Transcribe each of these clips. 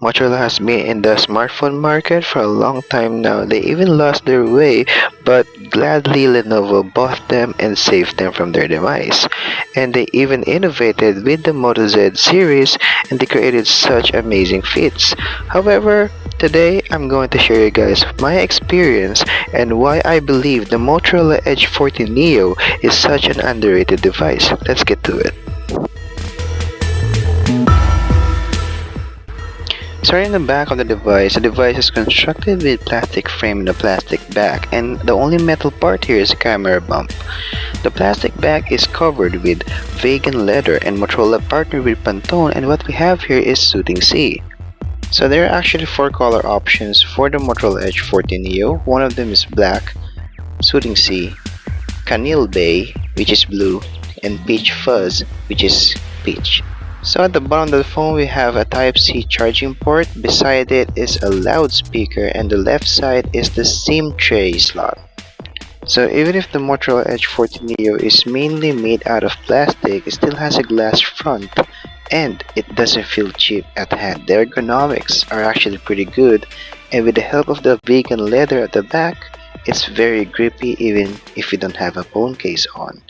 Motorola has been in the smartphone market for a long time now. They even lost their way, but gladly Lenovo bought them and saved them from their demise. And they even innovated with the Moto Z series and they created such amazing feats. However, today I'm going to share you guys my experience and why I believe the Motorola Edge 40 Neo is such an underrated device. Let's get to it. Starting the back of the device is constructed with plastic frame and a plastic back, and the only metal part here is a camera bump. The plastic back is covered with vegan leather, and Motorola partnered with Pantone, and what we have here is Soothing Sea. So there are actually 4 color options for the Motorola Edge 40 Neo. One of them is black, Soothing Sea, Canil Bay, which is blue, and Peach Fuzz, which is peach. So at the bottom of the phone we have a Type-C charging port, beside it is a loudspeaker, and the left side is the SIM tray slot. So even if the Motorola Edge 40 Neo is mainly made out of plastic, it still has a glass front and it doesn't feel cheap at hand. The ergonomics are actually pretty good, and with the help of the vegan leather at the back, it's very grippy even if you don't have a phone case on.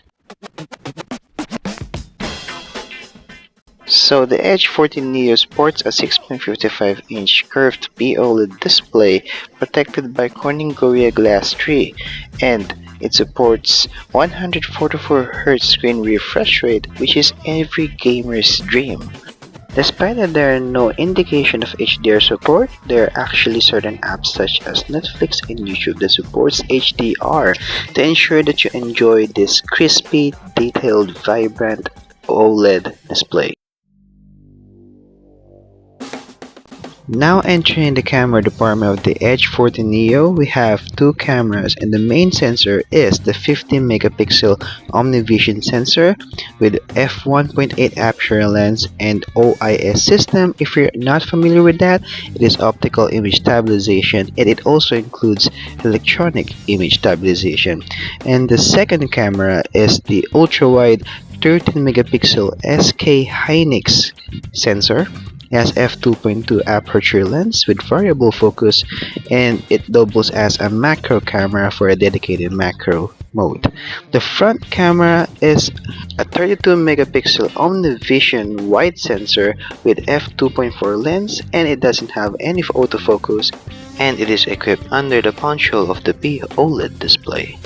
So the Edge 40 Neo sports a 6.55-inch curved OLED display protected by Corning Gorilla Glass 3, and it supports 144Hz screen refresh rate, which is every gamer's dream. Despite that there are no indication of HDR support, there are actually certain apps such as Netflix and YouTube that supports HDR to ensure that you enjoy this crispy, detailed, vibrant OLED display. Now entering the camera department of the Edge 40 Neo, we have 2 cameras, and the main sensor is the 50 megapixel OmniVision sensor with f1.8 aperture lens and OIS system. If you're not familiar with that, it is optical image stabilization, and it also includes electronic image stabilization. And the second camera is the ultra-wide 13 megapixel SK Hynix sensor. It has f2.2 aperture lens with variable focus, and it doubles as a macro camera for a dedicated macro mode. The front camera is a 32 megapixel OmniVision wide sensor with f2.4 lens, and it doesn't have any autofocus, and it is equipped under the punch hole of the OLED display.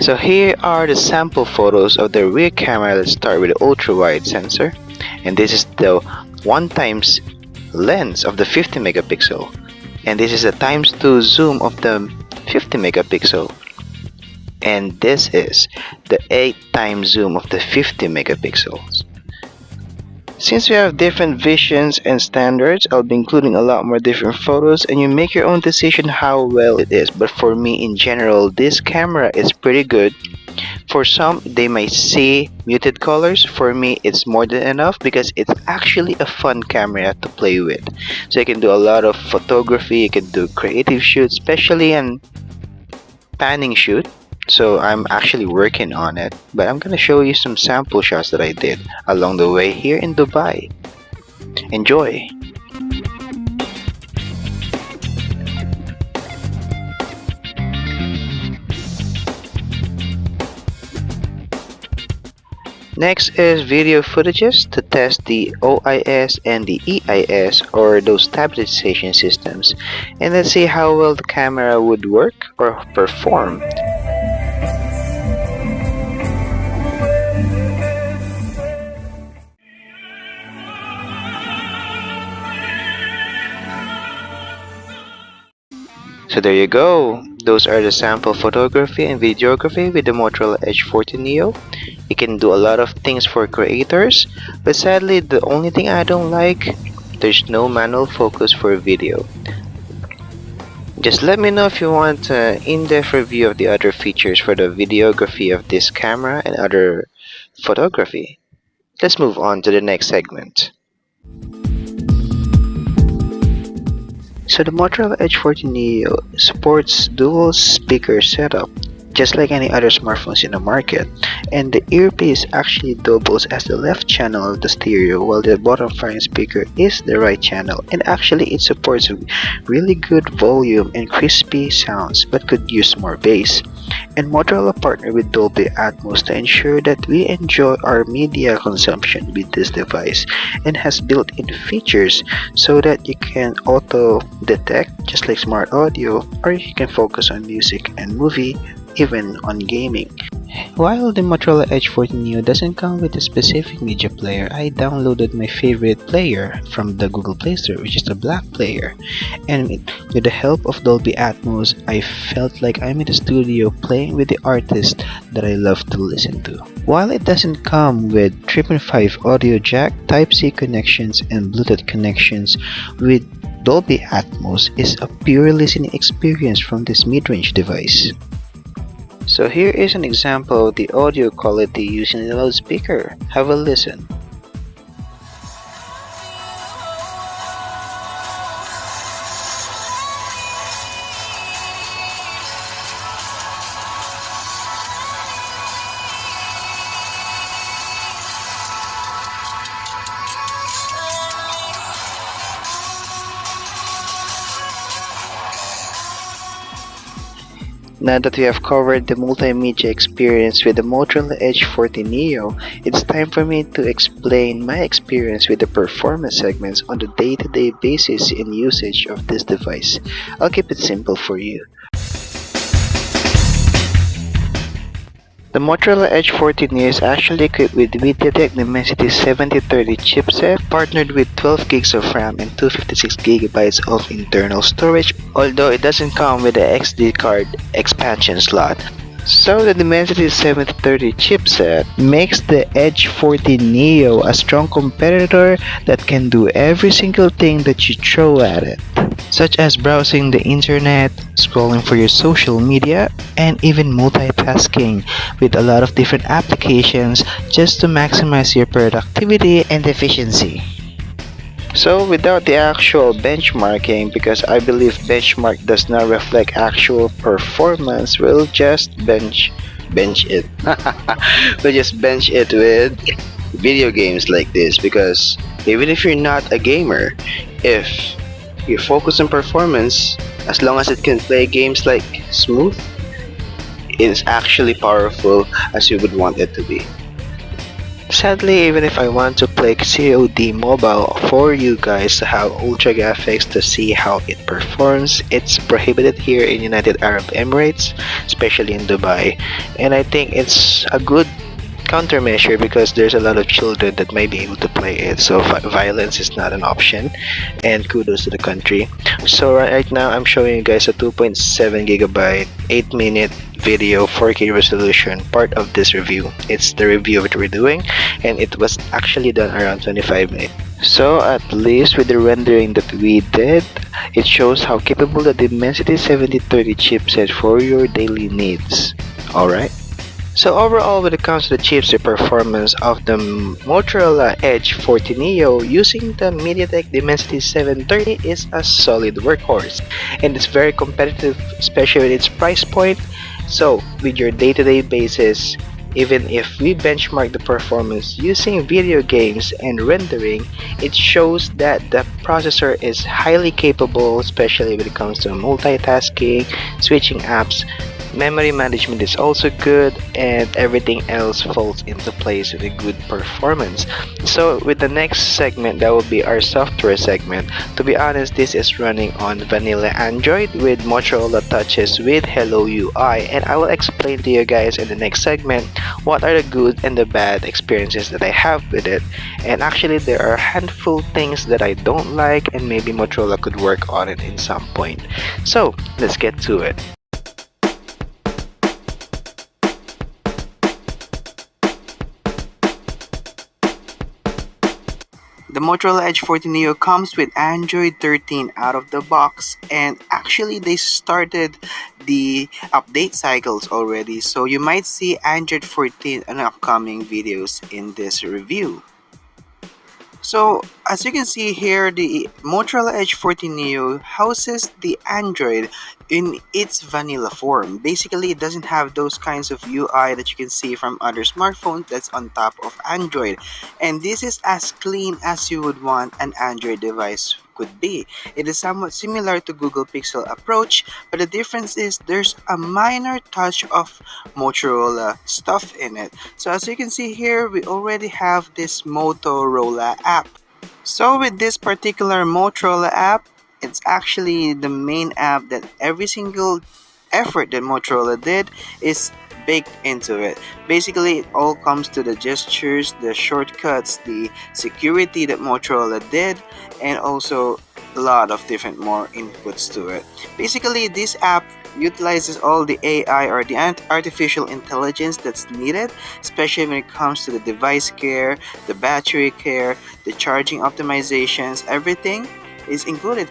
So here are the sample photos of the rear camera. Let's start with the ultra wide sensor, and this is the 1x lens of the 50 megapixel, and this is a ×2 zoom of the 50 megapixel, and this is the 8x zoom of the 50 megapixels. Since we have different visions and standards, I'll be including a lot more different photos, and you make your own decision how well it is. But for me in general, this camera is pretty good. For some, they might see muted colors. For me, it's more than enough because it's actually a fun camera to play with. So you can do a lot of photography, you can do creative shoots, especially an panning shoot. So I'm actually working on it, but I'm gonna show you some sample shots that I did along the way here in Dubai. Enjoy! Next is video footages to test the OIS and the EIS, or those stabilization systems, and let's see how well the camera would work or perform. So there you go. Those are the sample photography and videography with the Motorola Edge 40 Neo. You can do a lot of things for creators, but sadly the only thing I don't like, there's no manual focus for video. Just let me know if you want an in-depth review of the other features for the videography of this camera and other photography. Let's move on to the next segment. So the Motorola Edge 40 Neo supports dual speaker setup just like any other smartphones in the market. And the earpiece actually doubles as the left channel of the stereo, while the bottom firing speaker is the right channel. And actually it supports really good volume and crispy sounds, but could use more bass. And Motorola partnered with Dolby Atmos to ensure that we enjoy our media consumption with this device, and has built-in features so that you can auto detect just like smart audio, or you can focus on music and movie, even on gaming. While the Motorola Edge 14 Neo doesn't come with a specific media player, I downloaded my favorite player from the Google Play Store, which is the Black player. And with the help of Dolby Atmos, I felt like I'm in the studio playing with the artist that I love to listen to. While it doesn't come with 3.5 audio jack, Type-C connections, and Bluetooth connections, with Dolby Atmos is a pure listening experience from this mid-range device. So here is an example of the audio quality using the loudspeaker. Have a listen. Now that we have covered the multimedia experience with the Motorola Edge 14 Neo, it's time for me to explain my experience with the performance segments on the day-to-day basis in usage of this device. I'll keep it simple for you. The Motorola Edge 14 Neo is actually equipped with MediaTek Dimensity 7030 chipset, partnered with 12 gigs of RAM and 256 gigabytes of internal storage, although it doesn't come with the XD card expansion slot. So the Dimensity 7030 chipset makes the Edge 14 Neo a strong competitor that can do every single thing that you throw at it, such as browsing the internet, scrolling for your social media, and even multitasking with a lot of different applications just to maximize your productivity and efficiency. So without the actual benchmarking, because I believe benchmark does not reflect actual performance, we'll just bench it. We'll just bench it with video games like this, because even if you're not a gamer, if you focus on performance, as long as it can play games like smooth, it's actually powerful as you would want it to be. Sadly, even if I want to play COD mobile for you guys to have ultra graphics to see how it performs, it's prohibited here in United Arab Emirates, especially in Dubai. And I think it's a good countermeasure because there's a lot of children that may be able to play it, so violence is not an option, and kudos to the country. So right now I'm showing you guys a 2.7 gigabyte 8-minute video 4K resolution part of this review. It's the review that we're doing, and it was actually done around 25 minutes. So at least with the rendering that we did, it shows how capable the Dimensity 7030 chipset for your daily needs. Alright? So overall, when it comes to the chipset performance of the Motorola Edge 14 Neo using the MediaTek Dimensity 730 is a solid workhorse, and it's very competitive, especially with its price point. So with your day-to-day basis, even if we benchmark the performance using video games and rendering, it shows that the processor is highly capable, especially when it comes to multitasking, switching apps. Memory management is also good, and everything else falls into place with a good performance. So with the next segment, that will be our software segment. To be honest, this is running on vanilla Android with Motorola touches with Hello UI, and I will explain to you guys in the next segment what are the good and the bad experiences that I have with it. And actually there are a handful things that I don't like, and maybe Motorola could work on it in some point. So let's get to it. The Motorola Edge 14 Neo comes with Android 13 out of the box, and actually they started the update cycles already, so you might see Android 14 in upcoming videos in this review. So As you can see here, the Motorola Edge 14 Neo houses the Android in its vanilla form. Basically, it doesn't have those kinds of UI that you can see from other smartphones that's on top of Android. And this is as clean as you would want an Android device could be. It is somewhat similar to Google Pixel approach, but the difference is there's a minor touch of Motorola stuff in it. So as you can see here, we already have this Motorola app. So with this particular Motorola app, it's actually the main app that every single effort that Motorola did is baked into it. Basically, it all comes to the gestures, the shortcuts, the security that Motorola did, and also a lot of different more inputs to it. Basically, this app utilizes all the AI or the artificial intelligence that's needed, especially when it comes to the device care, the battery care, the charging optimizations, everything is included.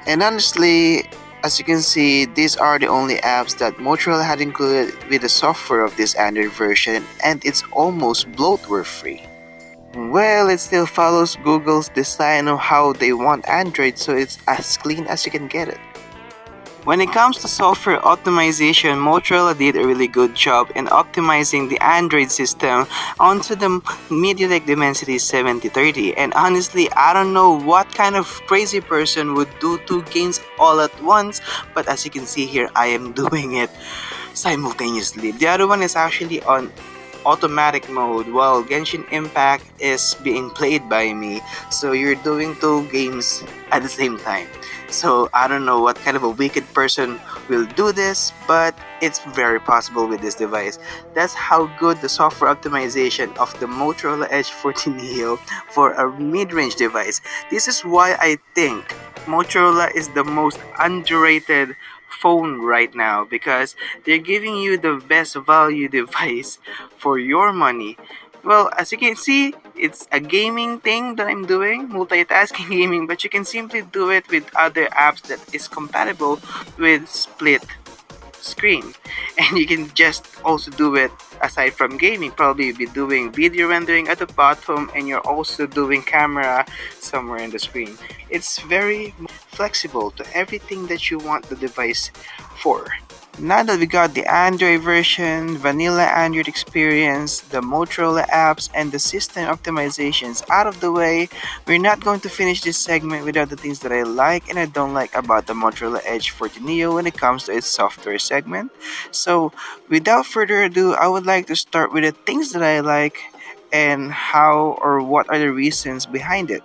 And honestly, as you can see, these are the only apps that Motorola had included with the software of this Android version, and it's almost bloatware free. Well, it still follows Google's design of how they want Android, so it's as clean as you can get it. When it comes to software optimization, Motorola did a really good job in optimizing the Android system onto the MediaTek Dimensity 7030. And honestly, I don't know what kind of crazy person would do two games all at once, but as you can see here, I am doing it simultaneously. The other one is actually on automatic mode while Genshin Impact is being played by me. So you're doing two games at the same time. So I don't know what kind of a wicked person will do this, but it's very possible with this device. That's how good the software optimization of the Motorola Edge 14 Neo for a mid-range device. This is why I think Motorola is the most underrated phone right now, because they're giving you the best value device for your money. Well, as you can see, it's a gaming thing that I'm doing, multitasking gaming, but you can simply do it with other apps that is compatible with split screen. And you can just also do it aside from gaming. Probably you'll be doing video rendering at the bottom and you're also doing camera somewhere in the screen. It's very flexible to everything that you want the device for. Now that we got the Android version, vanilla Android experience, the Motorola apps, and the system optimizations out of the way, we're not going to finish this segment without the things that I like and I don't like about the Motorola Edge 14 Neo when it comes to its software segment. So, without further ado, I would like to start with the things that I like and how or what are the reasons behind it.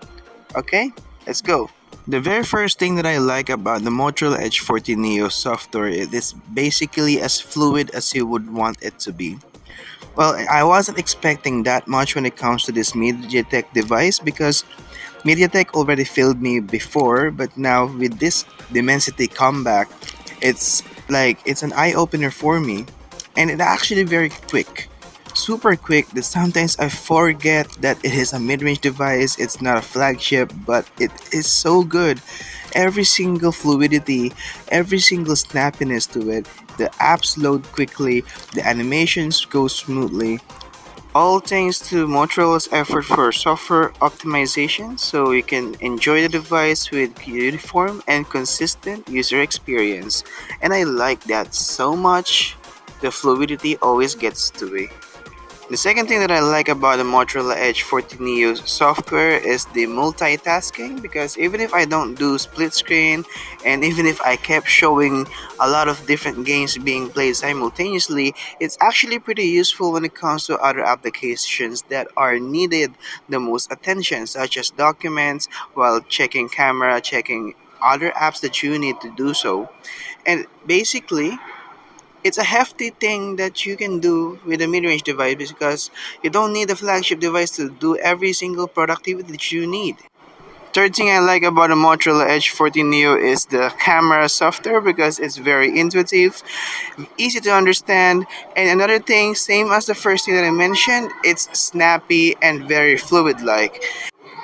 Okay, let's go. The very first thing that I like about the Motorola Edge 14 Neo software is it's basically as fluid as you would want it to be. Well, I wasn't expecting that much when it comes to this MediaTek device because MediaTek already failed me before, but now with this Dimensity comeback, it's like it's an eye opener for me, and it's actually very quick, super quick. That sometimes I forget that it is a mid-range device. It's not a flagship, but it is so good. Every single fluidity, every single snappiness to it. The apps load quickly, the animations go smoothly, all thanks to Motorola's effort for software optimization so you can enjoy the device with uniform and consistent user experience. And I like that so much. The fluidity always gets to me. The second thing that I like about the Motorola Edge 14 Neo software is the multitasking, because even if I don't do split screen and even if I kept showing a lot of different games being played simultaneously, it's actually pretty useful when it comes to other applications that are needed the most attention, such as documents, while checking camera, checking other apps that you need to do so. And basically, it's a hefty thing that you can do with a mid-range device because you don't need a flagship device to do every single productivity that you need. Third thing I like about the Motorola Edge 14 Neo is the camera software because it's very intuitive, easy to understand, and another thing, same as the first thing that I mentioned, it's snappy and very fluid like.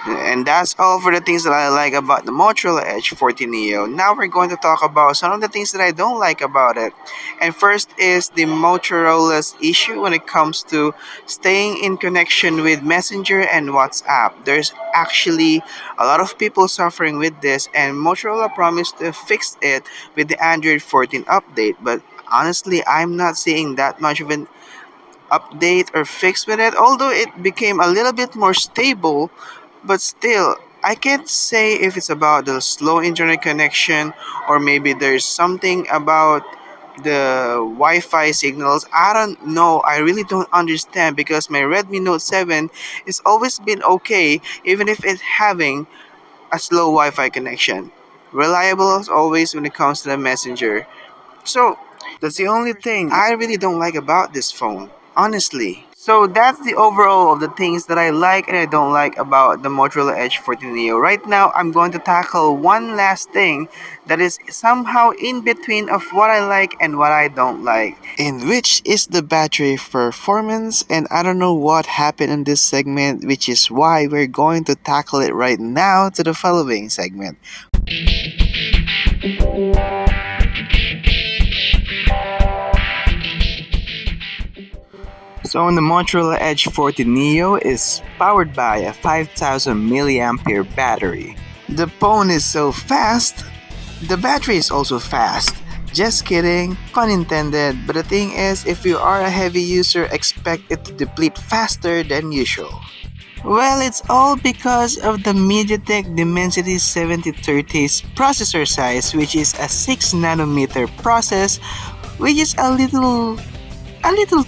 And that's all for the things that I like about the Motorola Edge 14 Neo. Now we're going to talk about some of the things that I don't like about it. And first is the Motorola's issue when it comes to staying in connection with Messenger and WhatsApp. There's actually a lot of people suffering with this, and Motorola promised to fix it with the Android 14 update. But honestly, I'm not seeing that much of an update or fix with it, although it became a little bit more stable. But still, I can't say if it's about the slow internet connection or maybe there's something about the Wi-Fi signals. I don't know. I really don't understand because my Redmi Note 7 has always been okay even if it's having a slow Wi-Fi connection. Reliable as always when it comes to the messenger. So that's the only thing I really don't like about this phone, honestly. So that's the overall of the things that I like and I don't like about the Motorola Edge 14 Neo. Right now, I'm going to tackle one last thing that is somehow in between of what I like and what I don't like, in which is the battery performance. And I don't know what happened in this segment, which is why we're going to tackle it right now to the following segment. So the Motorola Edge 40 Neo is powered by a 5000 milliampere battery. The phone is so fast, the battery is also fast. Just kidding, pun intended, but the thing is, if you are a heavy user, expect it to deplete faster than usual. Well, it's all because of the MediaTek Dimensity 7030's processor size, which is a 6 nanometer process, which is a little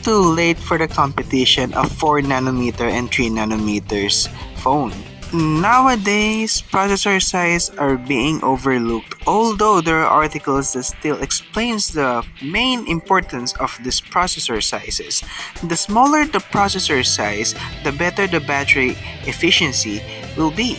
too late for the competition of 4 nanometer and 3 nanometers phone. Nowadays, processor size are being overlooked, although there are articles that still explains the main importance of these processor sizes. The smaller the processor size, the better the battery efficiency will be.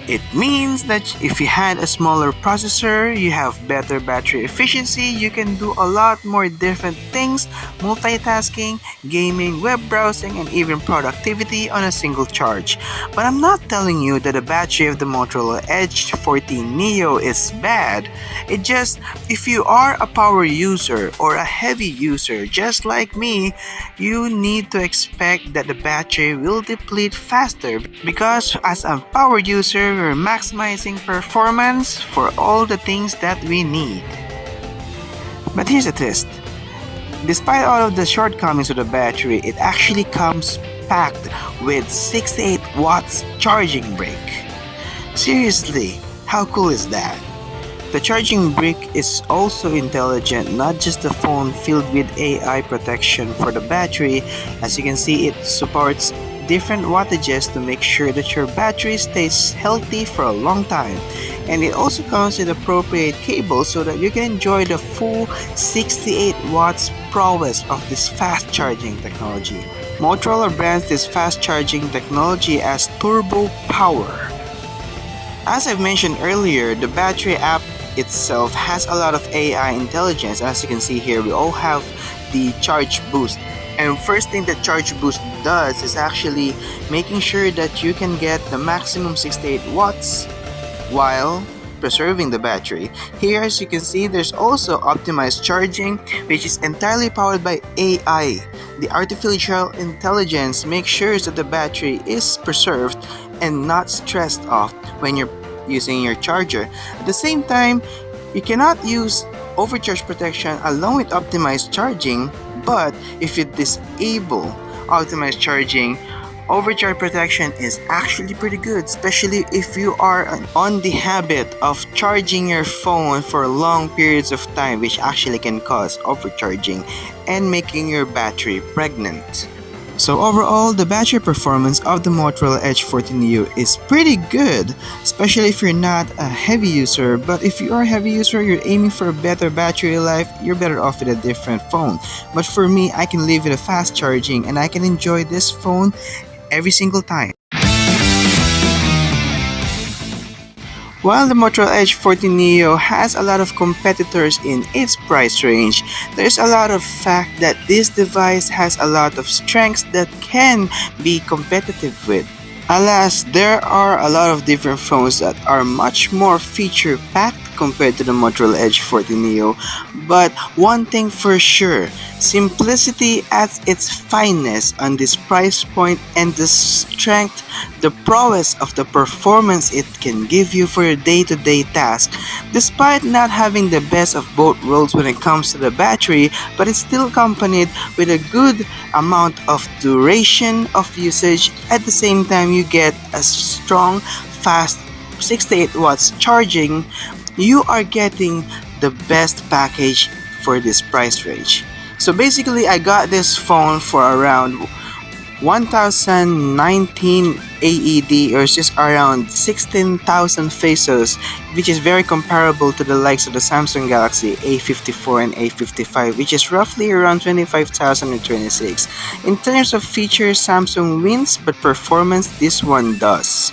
It means that if you had a smaller processor, you have better battery efficiency, you can do a lot more different things, multitasking, gaming, web browsing, and even productivity on a single charge. But I'm not telling you that the battery of the Motorola Edge 14 Neo is bad. It just, if you are a power user or a heavy user just like me, you need to expect that the battery will deplete faster because as a power user, we're maximizing performance for all the things that we need. But here's the twist. Despite all of the shortcomings of the battery, it actually comes packed with 68 watts charging brick. Seriously, how cool is that? The charging brick is also intelligent, not just the phone filled with AI protection for the battery. As you can see, it supports different wattages to make sure that your battery stays healthy for a long time. And it also comes with appropriate cables so that you can enjoy the full 68 watts prowess of this fast charging technology. Motorola brands this fast charging technology as Turbo Power. As I've mentioned earlier, the battery app itself has a lot of AI intelligence. As you can see here, we all have the charge boost. And first thing that charge boost does is actually making sure that you can get the maximum 68 watts while preserving the battery. Here, as you can see, there's also optimized charging, which is entirely powered by AI. The artificial intelligence makes sure that the battery is preserved and not stressed off when you're using your charger. At the same time, you cannot use overcharge protection along with optimized charging, but if you disable optimized charging, overcharge protection is actually pretty good, especially if you are on the habit of charging your phone for long periods of time, which actually can cause overcharging and making your battery pregnant. So overall, the battery performance of the Motorola Edge 14 Neo is pretty good, especially if you're not a heavy user. But if you are a heavy user, you're aiming for a better battery life, you're better off with a different phone. But for me, I can live with a fast charging and I can enjoy this phone every single time. While the Motorola Edge 14 Neo has a lot of competitors in its price range, there's a lot of fact that this device has a lot of strengths that can be competitive with. Alas, there are a lot of different phones that are much more feature packed compared to the Motorola Edge 40 Neo, but one thing for sure, simplicity at its finest on this price point, and the strength, the prowess of the performance it can give you for your day-to-day task. Despite not having the best of both worlds when it comes to the battery, but it's still accompanied with a good amount of duration of usage. At the same time, you get a strong, fast 68 watts charging. You are getting the best package for this price range. So basically, I got this phone for around 1019 AED, or just around 16,000 pesos, which is very comparable to the likes of the Samsung Galaxy A54 and A55, which is roughly around 25,000 and 26. In terms of features, Samsung wins, but performance, this one does.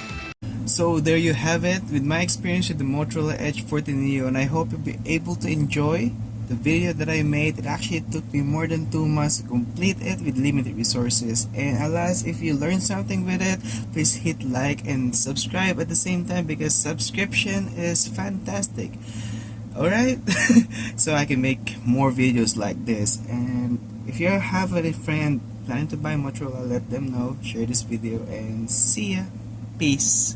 So there you have it with my experience with the Motorola Edge 40 Neo, and I hope you'll be able to enjoy the video that I made. It actually took me more than 2 months to complete it with limited resources, and alas, if you learned something with it, please hit like and subscribe at the same time, because subscription is fantastic. Alright, so I can make more videos like this. And if you have a friend planning to buy Motorola, let them know, share this video, and see ya. Peace.